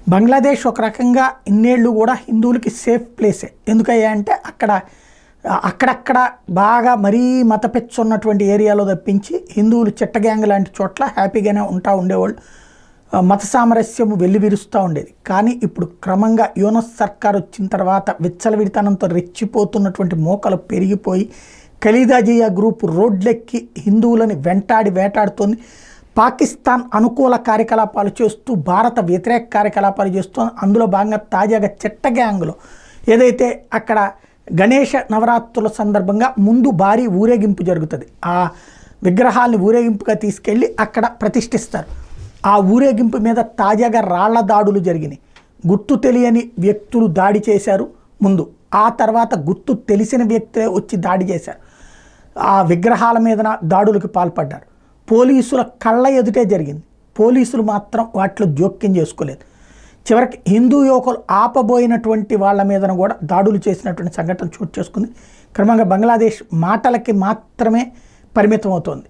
బంగ్లాదేశ్ ఒక రకంగా ఇన్నేళ్ళు కూడా హిందువులకి సేఫ్ ప్లేసే. ఎందుకయ్యా అంటే అక్కడక్కడ బాగా మరీ మతపెచ్చు ఉన్నటువంటి ఏరియాలో తప్పించి హిందువులు చిట్టగ్యాంగ్ లాంటి చోట్ల హ్యాపీగానే ఉండేవాళ్ళు. మత సామరస్యము వెల్లివిరుస్తూ ఉండేది. కానీ ఇప్పుడు క్రమంగా యూనస్ సర్కార్ వచ్చిన తర్వాత విచ్చలవిడితనంతో రెచ్చిపోతున్నటువంటి మోకలు పెరిగిపోయి ఖలీదా జియా గ్రూప్ రోడ్లెక్కి హిందువులని వేటాడుతోంది. పాకిస్తాన్ అనుకూల కార్యకలాపాలు చేస్తూ భారత వ్యతిరేక కార్యకలాపాలు చేస్తూ అందులో భాగంగా తాజాగా చిట్టగ్యాంగ్లో ఏదైతే అక్కడ గణేష నవరాత్రుల సందర్భంగా ముందు భారీ ఊరేగింపు జరుగుతుంది. ఆ విగ్రహాలని ఊరేగింపుగా తీసుకెళ్ళి అక్కడ ప్రతిష్ఠిస్తారు. ఆ ఊరేగింపు మీద తాజాగా రాళ్ల దాడులు జరిగినాయి. గుర్తు తెలియని వ్యక్తులు దాడి చేశారు ముందు. ఆ తర్వాత గుర్తు తెలిసిన వ్యక్తులే వచ్చి దాడి చేశారు. ఆ విగ్రహాల మీద దాడులకు పాల్పడ్డారు. పోలీసుల కళ్ళ ఎదుటే జరిగింది. పోలీసులు మాత్రం వాటిలో జోక్యం చేసుకోలేదు. చివరికి హిందూ యువకులు ఆపబోయినటువంటి వాళ్ళ మీదన కూడా దాడులు చేసినటువంటి సంఘటన చోటు చేసుకుంది. క్రమంగా బంగ్లాదేశ్ మాటలకి మాత్రమే పరిమితం అవుతోంది.